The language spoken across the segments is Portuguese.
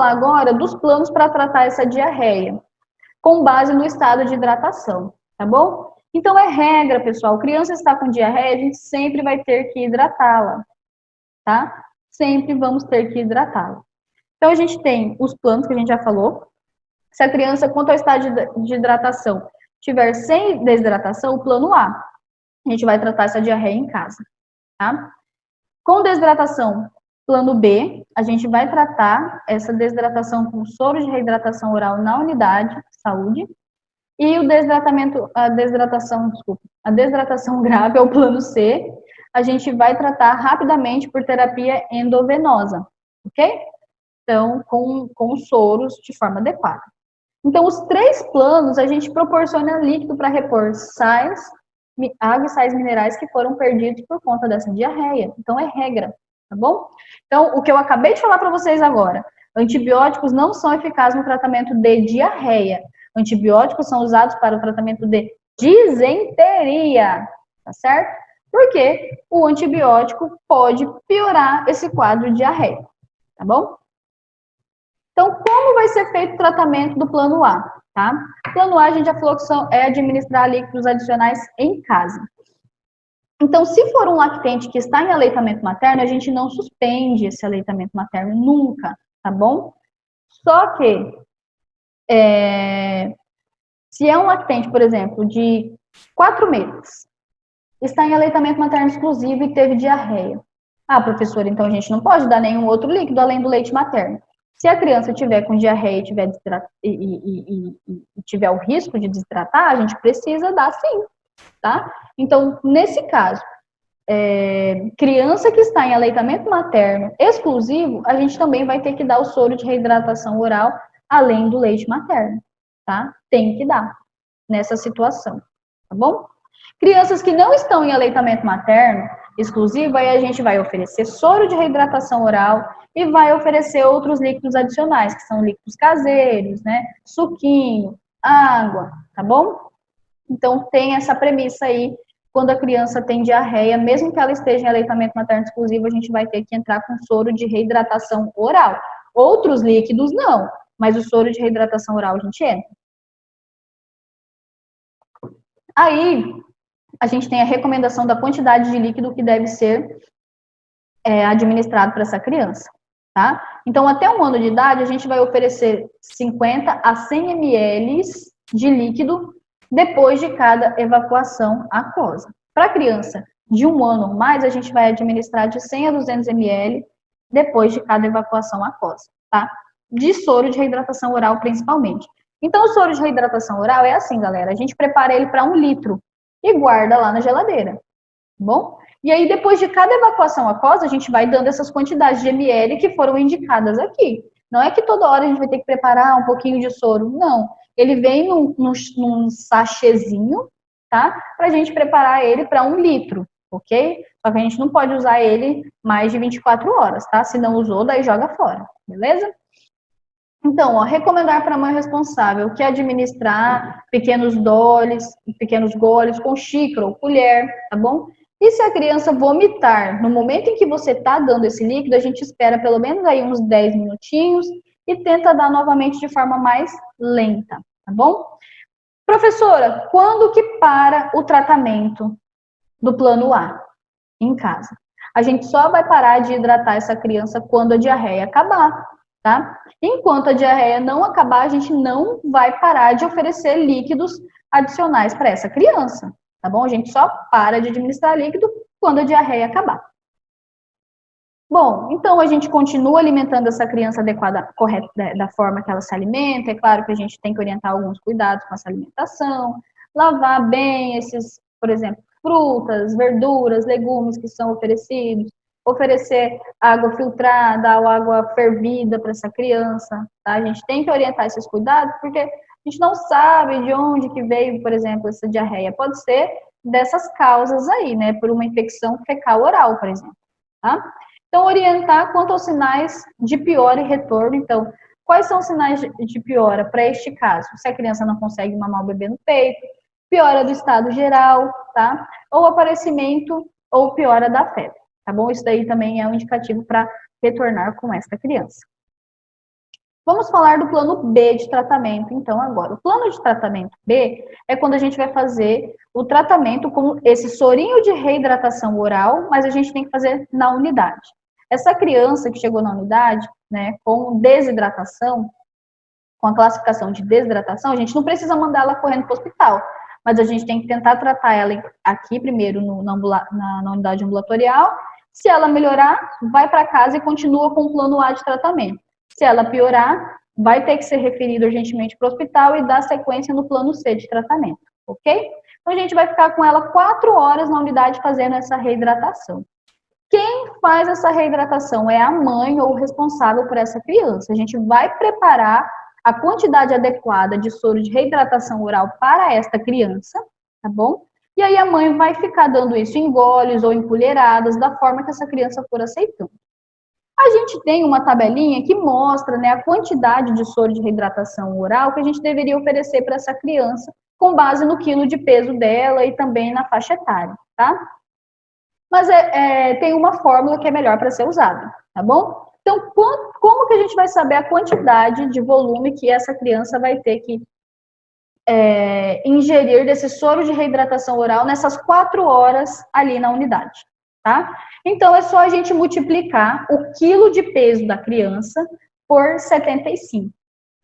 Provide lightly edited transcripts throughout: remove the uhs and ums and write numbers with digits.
falar agora dos planos para tratar essa diarreia, com base no estado de hidratação, tá bom? Então, é regra, pessoal, criança está com diarreia, a gente sempre vai ter que hidratá-la, tá? Sempre vamos ter que hidratá-la. Então, a gente tem os planos que a gente já falou. Se a criança, quanto ao estado de hidratação, tiver sem desidratação, o plano A, a gente vai tratar essa diarreia em casa, tá? Com desidratação, plano B, a gente vai tratar essa desidratação com soro de reidratação oral na unidade de saúde. E o a desidratação grave é o plano C, a gente vai tratar rapidamente por terapia endovenosa, ok? Então, com soros de forma adequada. Então, os 3 planos, a gente proporciona líquido para repor sais, água e sais minerais que foram perdidos por conta dessa diarreia. Então, é regra, tá bom? Então, o que eu acabei de falar para vocês agora, antibióticos não são eficazes no tratamento de diarreia. Antibióticos são usados para o tratamento de disenteria, tá certo? Porque o antibiótico pode piorar esse quadro de diarreia, tá bom? Então, como vai ser feito o tratamento do plano A, tá? Plano A, a gente já falou que é administrar líquidos adicionais em casa. Então, se for um lactente que está em aleitamento materno, a gente não suspende esse aleitamento materno nunca, tá bom? Só que, se é um lactente, por exemplo, de 4 meses, está em aleitamento materno exclusivo e teve diarreia. Ah, professora, então a gente não pode dar nenhum outro líquido além do leite materno. Se a criança tiver com diarreia e tiver o risco de desidratar, a gente precisa dar sim, tá? Então, nesse caso, criança que está em aleitamento materno exclusivo, a gente também vai ter que dar o soro de reidratação oral além do leite materno, tá? Tem que dar nessa situação, tá bom? Crianças que não estão em aleitamento materno exclusivo, aí a gente vai oferecer soro de reidratação oral e vai oferecer outros líquidos adicionais, que são líquidos caseiros, né? Suquinho, água, tá bom? Então, tem essa premissa aí, quando a criança tem diarreia, mesmo que ela esteja em aleitamento materno exclusivo, a gente vai ter que entrar com soro de reidratação oral. Outros líquidos, não, mas o soro de reidratação oral a gente entra. Aí, a gente tem a recomendação da quantidade de líquido que deve ser administrado para essa criança, tá? Então, até 1 ano de idade, a gente vai oferecer 50 a 100 ml de líquido depois de cada evacuação aquosa. Para criança de 1 ano ou mais, a gente vai administrar de 100 a 200 ml depois de cada evacuação aquosa, tá? De soro de reidratação oral, principalmente. Então, o soro de reidratação oral é assim, galera, a gente prepara ele para 1 litro e guarda lá na geladeira, tá bom? E aí, depois de cada evacuação aquosa, a gente vai dando essas quantidades de ml que foram indicadas aqui. Não é que toda hora a gente vai ter que preparar um pouquinho de soro, não. Ele vem num sachêzinho, tá? Pra gente preparar ele para 1 litro, ok? Só que a gente não pode usar ele mais de 24 horas, tá? Se não usou, daí joga fora, beleza? Então, ó, recomendar para a mãe responsável que administrar pequenos goles com xícara ou colher, tá bom? E se a criança vomitar no momento em que você está dando esse líquido, a gente espera pelo menos aí uns 10 minutinhos e tenta dar novamente de forma mais lenta, tá bom? Professora, quando que para o tratamento do plano A em casa? A gente só vai parar de hidratar essa criança quando a diarreia acabar, tá? Enquanto a diarreia não acabar, a gente não vai parar de oferecer líquidos adicionais para essa criança, tá bom? A gente só para de administrar líquido quando a diarreia acabar. Bom, então a gente continua alimentando essa criança adequada, correta, da forma que ela se alimenta. É claro que a gente tem que orientar alguns cuidados com essa alimentação, lavar bem esses, por exemplo, frutas, verduras, legumes que são oferecidos, oferecer água filtrada ou água fervida para essa criança, tá? A gente tem que orientar esses cuidados, porque a gente não sabe de onde que veio, por exemplo, essa diarreia. Pode ser dessas causas aí, né? Por uma infecção fecal oral, por exemplo, tá? Então, orientar quanto aos sinais de piora e retorno. Então, quais são os sinais de piora para este caso? Se a criança não consegue mamar o bebê no peito, piora do estado geral, tá? Ou aparecimento ou piora da febre, tá bom? Isso daí também é um indicativo para retornar com esta criança. Vamos falar do plano B de tratamento, então, agora. O plano de tratamento B é quando a gente vai fazer o tratamento com esse sorinho de reidratação oral, mas a gente tem que fazer na unidade. Essa criança que chegou na unidade, né, com desidratação, com a classificação de desidratação, a gente não precisa mandar ela correndo para o hospital, mas a gente tem que tentar tratar ela aqui primeiro na unidade ambulatorial. Se ela melhorar, vai para casa e continua com o plano A de tratamento. Se ela piorar, vai ter que ser referido urgentemente para o hospital e dar sequência no plano C de tratamento, ok? Então, a gente vai ficar com ela 4 horas na unidade fazendo essa reidratação. Quem faz essa reidratação é a mãe ou o responsável por essa criança. A gente vai preparar a quantidade adequada de soro de reidratação oral para esta criança, tá bom? E aí a mãe vai ficar dando isso em goles ou em colheradas, da forma que essa criança for aceitando. A gente tem uma tabelinha que mostra, né, a quantidade de soro de reidratação oral que a gente deveria oferecer para essa criança, com base no quilo de peso dela e também na faixa etária, tá? Mas tem uma fórmula que é melhor para ser usada, tá bom? Então, como que a gente vai saber a quantidade de volume que essa criança vai ter que ingerir desse soro de reidratação oral nessas 4 horas ali na unidade, tá? Então, é só a gente multiplicar o quilo de peso da criança por 75, tá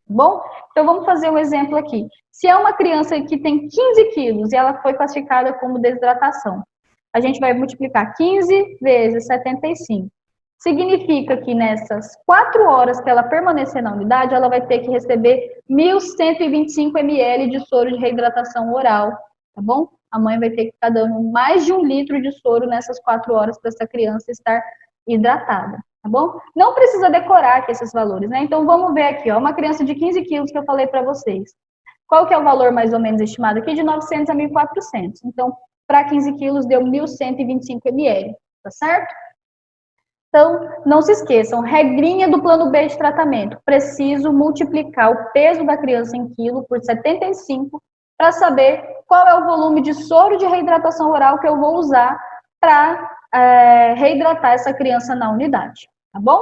bom? Então, vamos fazer um exemplo aqui. Se é uma criança que tem 15 quilos e ela foi classificada como desidratação, a gente vai multiplicar 15 vezes 75. Significa que nessas 4 horas que ela permanecer na unidade, ela vai ter que receber 1.125 ml de soro de reidratação oral, tá bom? A mãe vai ter que ficar dando mais de 1 litro de soro nessas 4 horas para essa criança estar hidratada, tá bom? Não precisa decorar aqui esses valores, né? Então, vamos ver aqui, ó, uma criança de 15 quilos que eu falei para vocês. Qual que é o valor mais ou menos estimado aqui? De 900 a 1.400. Então, para 15 quilos deu 1.125 ml, tá certo? Então, não se esqueçam, regrinha do plano B de tratamento. Preciso multiplicar o peso da criança em quilo por 75 para saber qual é o volume de soro de reidratação oral que eu vou usar para reidratar essa criança na unidade, tá bom?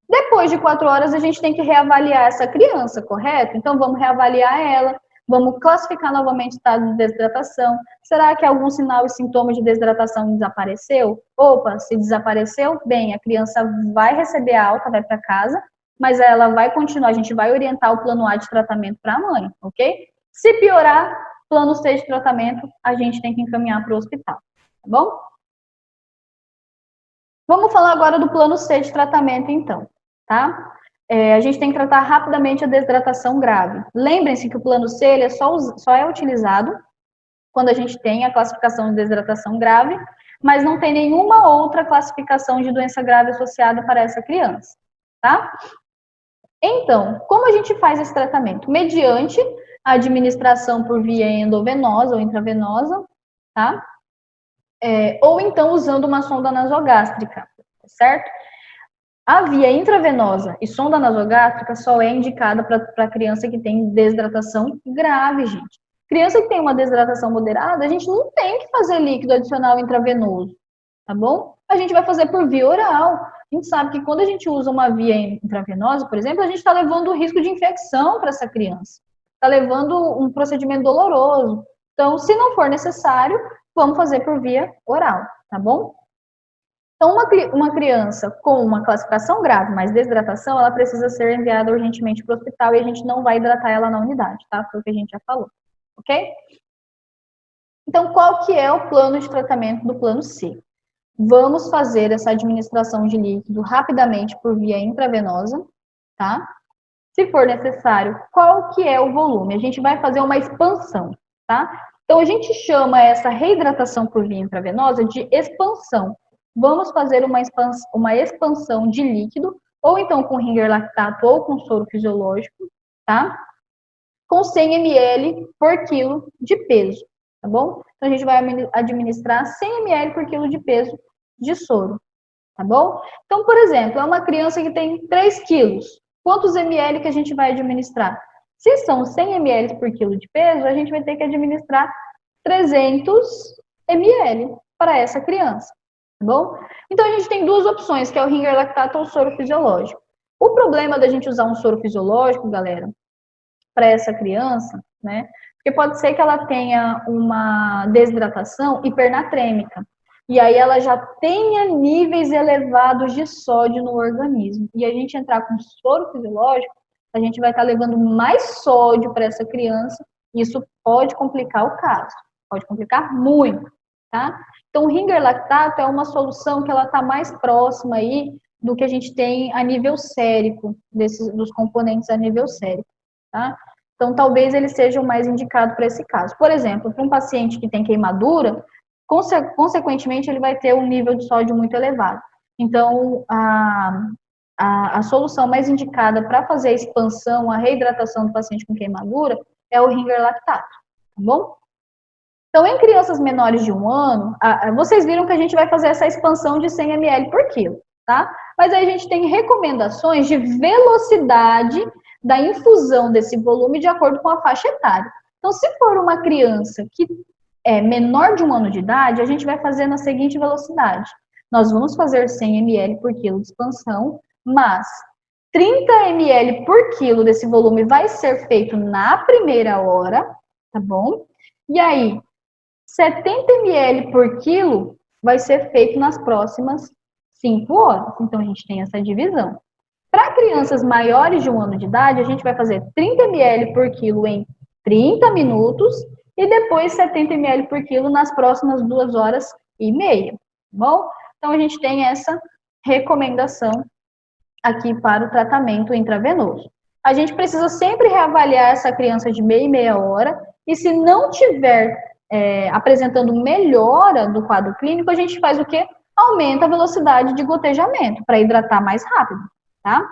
Depois de 4 horas, a gente tem que reavaliar essa criança, correto? Então, vamos reavaliar ela, vamos classificar novamente o estado de desidratação. Será que algum sinal e sintoma de desidratação desapareceu? Opa, se desapareceu, bem, a criança vai receber a alta, vai para casa, mas ela vai continuar, a gente vai orientar o plano A de tratamento para a mãe, ok? Se piorar, plano C de tratamento, a gente tem que encaminhar para o hospital, tá bom? Vamos falar agora do plano C de tratamento, então, tá? A gente tem que tratar rapidamente a desidratação grave. Lembrem-se que o plano C ele só é utilizado quando a gente tem a classificação de desidratação grave, mas não tem nenhuma outra classificação de doença grave associada para essa criança, tá? Então, como a gente faz esse tratamento? Mediante a administração por via endovenosa ou intravenosa, tá? Ou então usando uma sonda nasogástrica, certo? A via intravenosa e sonda nasogástrica só é indicada para criança que tem desidratação grave, gente. Criança que tem uma desidratação moderada, a gente não tem que fazer líquido adicional intravenoso, tá bom? A gente vai fazer por via oral. A gente sabe que quando a gente usa uma via intravenosa, por exemplo, a gente está levando o risco de infecção para essa criança. Está levando um procedimento doloroso. Então, se não for necessário, vamos fazer por via oral, tá bom? Então, uma criança com uma classificação grave, mas desidratação, ela precisa ser enviada urgentemente para o hospital e a gente não vai hidratar ela na unidade, tá? Foi o que a gente já falou, ok? Então, qual que é o plano de tratamento do plano C? Vamos fazer essa administração de líquido rapidamente por via intravenosa, tá? Se for necessário, qual que é o volume? A gente vai fazer uma expansão, tá? Então, a gente chama essa reidratação por via intravenosa de expansão. Vamos fazer uma expansão de líquido, ou então com ringer lactato ou com soro fisiológico, tá? Com 100 ml por quilo de peso, tá bom? Então, a gente vai administrar 100 ml por quilo de peso de soro, tá bom? Então, por exemplo, é uma criança que tem 3 quilos. Quantos ml que a gente vai administrar? Se são 100 ml por quilo de peso, a gente vai ter que administrar 300 ml para essa criança. Tá bom? Então, a gente tem duas opções, que é o ringer lactato ou soro fisiológico. O problema da gente usar um soro fisiológico, galera, para essa criança, né? Porque pode ser que ela tenha uma desidratação hipernatrêmica. E aí ela já tenha níveis elevados de sódio no organismo. E a gente entrar com soro fisiológico, a gente vai estar levando mais sódio para essa criança. E isso pode complicar o caso. Pode complicar muito, tá? Então, o Ringer lactato é uma solução que ela está mais próxima aí do que a gente tem a nível sérico, dos componentes a nível sérico, tá? Então, talvez ele seja o mais indicado para esse caso. Por exemplo, para um paciente que tem queimadura, consequentemente, ele vai ter um nível de sódio muito elevado. Então, a solução mais indicada para fazer a expansão, a reidratação do paciente com queimadura é o Ringer lactato, tá bom? Então, em crianças menores de 1 ano, vocês viram que a gente vai fazer essa expansão de 100 ml por quilo, tá? Mas aí a gente tem recomendações de velocidade da infusão desse volume de acordo com a faixa etária. Então, se for uma criança que é menor de 1 ano de idade, a gente vai fazer na seguinte velocidade. Nós vamos fazer 100 ml por quilo de expansão, mas 30 ml por quilo desse volume vai ser feito na primeira hora, tá bom? E aí, 70 ml por quilo vai ser feito nas próximas 5 horas. Então, a gente tem essa divisão. Para crianças maiores de 1 ano de idade, a gente vai fazer 30 ml por quilo em 30 minutos e depois 70 ml por quilo nas próximas 2 horas e meia, tá bom? Então, a gente tem essa recomendação aqui para o tratamento intravenoso. A gente precisa sempre reavaliar essa criança de meia e meia hora e se não tiver apresentando melhora do quadro clínico, a gente faz o quê? Aumenta a velocidade de gotejamento para hidratar mais rápido, tá?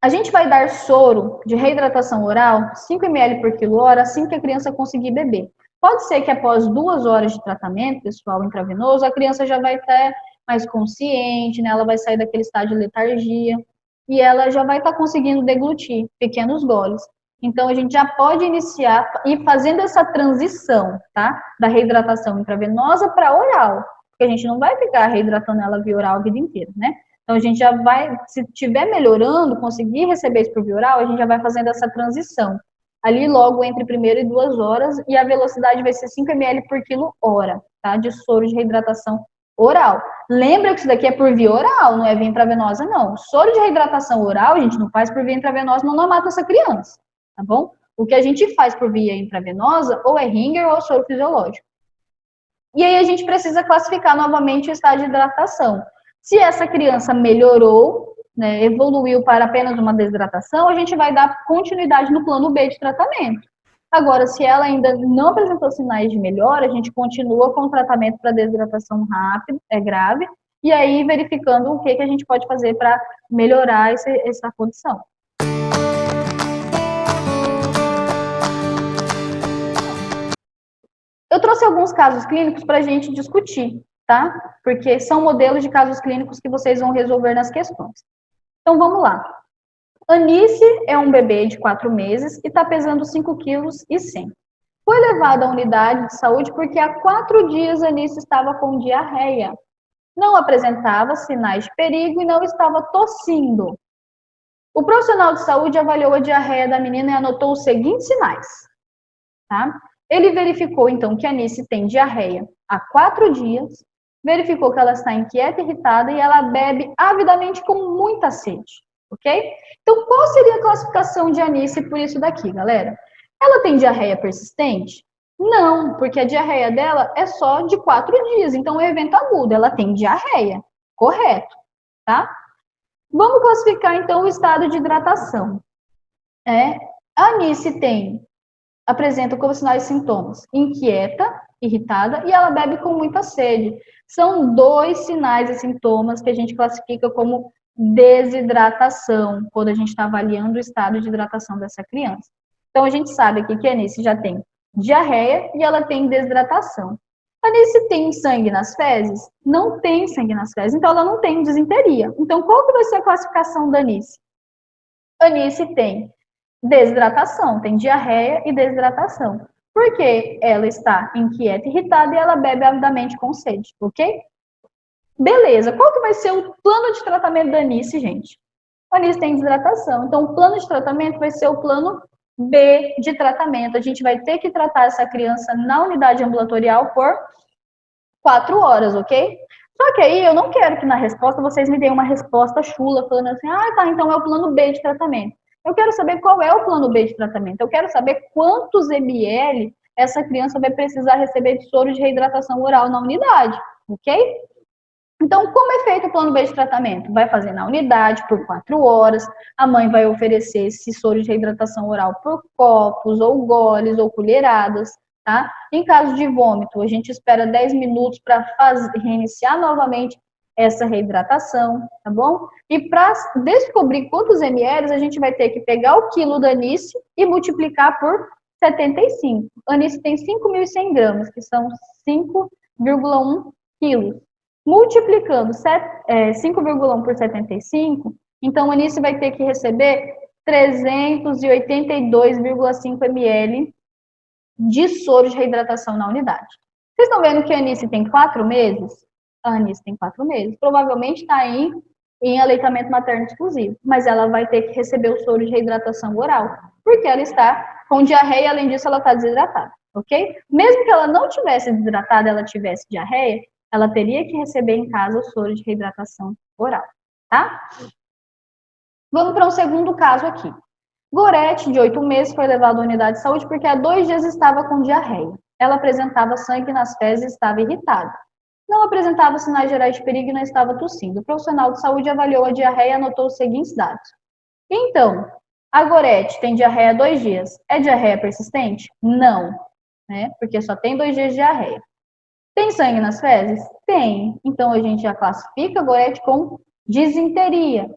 A gente vai dar soro de reidratação oral, 5 ml por quilo hora, assim que a criança conseguir beber. Pode ser que após 2 horas de tratamento, pessoal, intravenoso, a criança já vai estar mais consciente, né? Ela vai sair daquele estado de letargia e ela já vai estar conseguindo deglutir pequenos goles. Então, a gente já pode iniciar e fazendo essa transição, tá? Da reidratação intravenosa para oral, porque a gente não vai ficar reidratando ela via oral a vida inteira, né? Então, a gente já vai, se estiver melhorando, conseguir receber isso por via oral, a gente já vai fazendo essa transição. Ali, logo entre primeira e 2 horas, e a velocidade vai ser 5 ml por quilo hora, tá? De soro de reidratação oral. Lembra que isso daqui é por via oral, não é via intravenosa, não. O soro de reidratação oral, a gente não faz por via intravenosa, não mata essa criança, tá bom? O que a gente faz por via intravenosa, ou é Ringer ou soro fisiológico. E aí a gente precisa classificar novamente o estado de hidratação. Se essa criança melhorou, né, evoluiu para apenas uma desidratação, a gente vai dar continuidade no plano B de tratamento. Agora, se ela ainda não apresentou sinais de melhora, a gente continua com o tratamento para desidratação rápida, grave, e aí verificando o que a gente pode fazer para melhorar essa condição. Eu trouxe alguns casos clínicos para a gente discutir, tá? Porque são modelos de casos clínicos que vocês vão resolver nas questões. Então, vamos lá. Anice é um bebê de 4 meses e está pesando 5,1 kg. Foi levada à unidade de saúde porque há 4 dias Anice estava com diarreia. Não apresentava sinais de perigo e não estava tossindo. O profissional de saúde avaliou a diarreia da menina e anotou os seguintes sinais, tá? Ele verificou, então, que a Anice tem diarreia há 4 dias, verificou que ela está inquieta, irritada e ela bebe avidamente com muita sede, ok? Então, qual seria a classificação de Anice por isso daqui, galera? Ela tem diarreia persistente? Não, porque a diarreia dela é só de 4 dias, então é evento agudo, ela tem diarreia, correto, tá? Vamos classificar, então, o estado de hidratação. A Anice apresenta como sinais e sintomas inquieta, irritada e ela bebe com muita sede. São 2 sinais e sintomas que a gente classifica como desidratação, quando a gente está avaliando o estado de hidratação dessa criança. Então, a gente sabe aqui que a Anice já tem diarreia e ela tem desidratação. A Anice tem sangue nas fezes? Não tem sangue nas fezes, então ela não tem disenteria. Então, qual que vai ser a classificação da Anice? A Anice tem desidratação, tem diarreia e desidratação. Porque ela está inquieta, irritada e ela bebe avidamente com sede, ok? Beleza, qual que vai ser o plano de tratamento da Anice, gente? A Anice tem desidratação, então o plano de tratamento vai ser o plano B de tratamento. A gente vai ter que tratar essa criança na unidade ambulatorial por 4 horas, ok? Só que aí eu não quero que na resposta vocês me deem uma resposta chula, falando assim, ah, tá, então é o plano B de tratamento. Eu quero saber qual é o plano B de tratamento. Eu quero saber quantos ml essa criança vai precisar receber de soro de reidratação oral na unidade, ok? Então, como é feito o plano B de tratamento? Vai fazer na unidade por 4 horas, a mãe vai oferecer esse soro de reidratação oral por copos, ou goles, ou colheradas, tá? Em caso de vômito, a gente espera 10 minutos para reiniciar novamente essa reidratação, tá bom? E para descobrir quantos ml, a gente vai ter que pegar o quilo da Anice e multiplicar por 75. A Anice tem 5.100 gramas, que são 5,1 quilos. Multiplicando 5,1 por 75, então a Anice vai ter que receber 382,5 ml de soro de reidratação na unidade. Vocês estão vendo que a Anice tem 4 meses? A Anice tem 4 meses. Provavelmente está em aleitamento materno exclusivo, mas ela vai ter que receber o soro de reidratação oral, porque ela está com diarreia, além disso ela está desidratada, ok? Mesmo que ela não tivesse desidratada, ela tivesse diarreia, ela teria que receber em casa o soro de reidratação oral, tá? Vamos para um segundo caso aqui. Gorete, de 8 meses, foi levado à unidade de saúde porque há 2 dias estava com diarreia. Ela apresentava sangue nas fezes e estava irritada. Não apresentava sinais gerais de perigo e não estava tossindo. O profissional de saúde avaliou a diarreia e anotou os seguintes dados. Então, a Gorete tem diarreia há 2 dias. É diarreia persistente? Não, né? Porque só tem 2 dias de diarreia. Tem sangue nas fezes? Tem. Então a gente já classifica a Gorete com disenteria.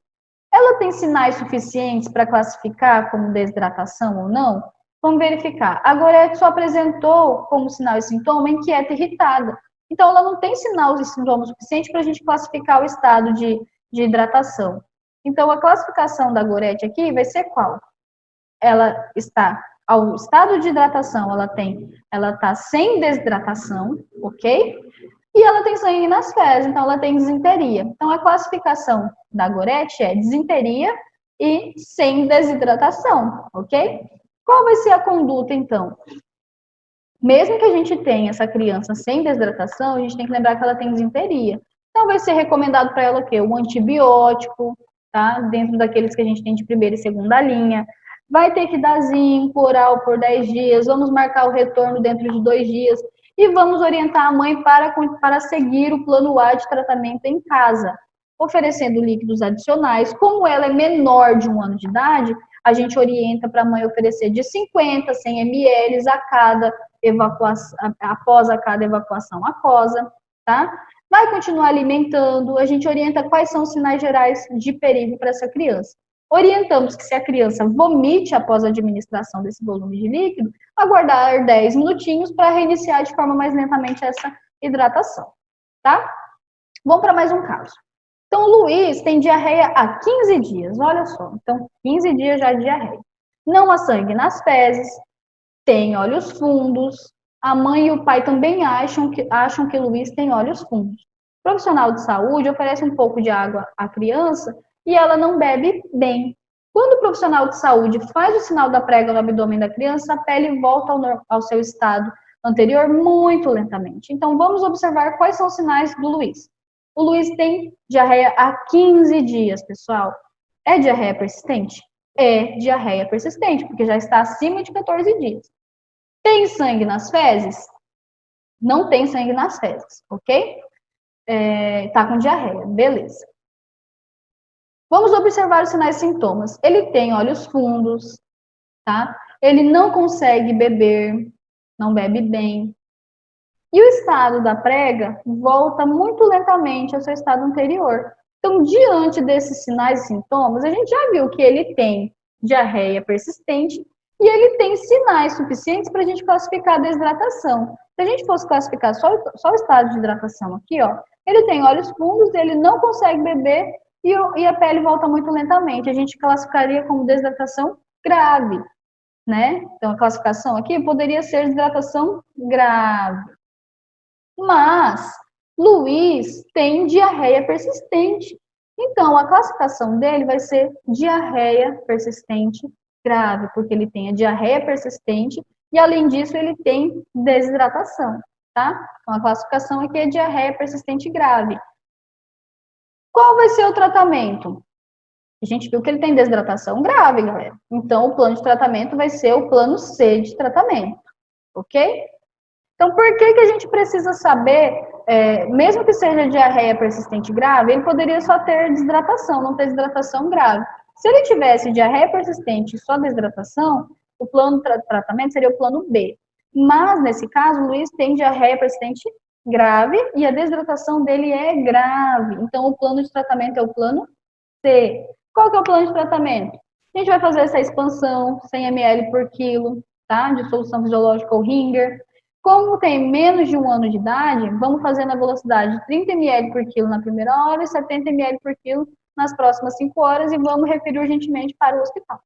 Ela tem sinais suficientes para classificar como desidratação ou não? Vamos verificar. A Gorete só apresentou como sinal e sintoma inquieta e irritada. Então ela não tem sinal e sintoma suficiente para a gente classificar o estado de hidratação. Então a classificação da Gorete aqui vai ser qual? Ela está ao estado de hidratação, ela está sem desidratação, ok? E ela tem sangue nas fezes, então ela tem disenteria. Então a classificação da Gorete é disenteria e sem desidratação, ok? Qual vai ser a conduta então? Mesmo que a gente tenha essa criança sem desidratação, a gente tem que lembrar que ela tem disenteria. Então vai ser recomendado para ela o quê? Um antibiótico, tá? Dentro daqueles que a gente tem de primeira e segunda linha. Vai ter que dar zinco oral por 10 dias, vamos marcar o retorno dentro de 2 dias e vamos orientar a mãe para seguir o plano A de tratamento em casa, oferecendo líquidos adicionais. Como ela é menor de 1 ano de idade, a gente orienta para a mãe oferecer de 50 a 100 ml a cada evacuação, após a cada evacuação aquosa, tá? Vai continuar alimentando, a gente orienta quais são os sinais gerais de perigo para essa criança. Orientamos que se a criança vomite após a administração desse volume de líquido, aguardar 10 minutinhos para reiniciar de forma mais lentamente essa hidratação, tá? Vamos para mais um caso. Então, o Luiz tem diarreia há 15 dias, olha só. Então, 15 dias já de diarreia. Não há sangue nas fezes, tem olhos fundos. A mãe e o pai também acham que o Luiz tem olhos fundos. O profissional de saúde oferece um pouco de água à criança e ela não bebe bem. Quando o profissional de saúde faz o sinal da prega no abdômen da criança, a pele volta ao seu estado anterior muito lentamente. Então, vamos observar quais são os sinais do Luiz. O Luiz tem diarreia há 15 dias, pessoal. É diarreia persistente? É diarreia persistente, porque já está acima de 14 dias. Tem sangue nas fezes? Não tem sangue nas fezes, ok? Tá com diarreia, beleza. Vamos observar os sinais e sintomas. Ele tem olhos fundos, tá? Ele não consegue beber, não bebe bem. E o estado da prega volta muito lentamente ao seu estado anterior. Então, diante desses sinais e sintomas, a gente já viu que ele tem diarreia persistente e ele tem sinais suficientes para a gente classificar a desidratação. Se a gente fosse classificar só o estado de hidratação aqui, ó, ele tem olhos fundos, ele não consegue beber e a pele volta muito lentamente. A gente classificaria como desidratação grave, né? Então, a classificação aqui poderia ser desidratação grave. Mas, Luiz tem diarreia persistente. Então, a classificação dele vai ser diarreia persistente grave, porque ele tem a diarreia persistente e, além disso, ele tem desidratação, tá? Então, a classificação aqui é diarreia persistente grave. Qual vai ser o tratamento? A gente viu que ele tem desidratação grave, galera. Então, o plano de tratamento vai ser o plano C de tratamento, ok? Então, por que a gente precisa saber, mesmo que seja diarreia persistente grave, ele poderia só ter desidratação, não ter desidratação grave. Se ele tivesse diarreia persistente e só desidratação, o plano de tratamento seria o plano B. Mas, nesse caso, o Luiz tem diarreia persistente grave e a desidratação dele é grave. Então, o plano de tratamento é o plano C. Qual que é o plano de tratamento? A gente vai fazer essa expansão 100 ml por quilo, tá? De solução fisiológica ou Ringer. Como tem menos de 1 ano de idade, vamos fazer na velocidade de 30 ml por quilo na primeira hora e 70 ml por quilo nas próximas 5 horas e vamos referir urgentemente para o hospital.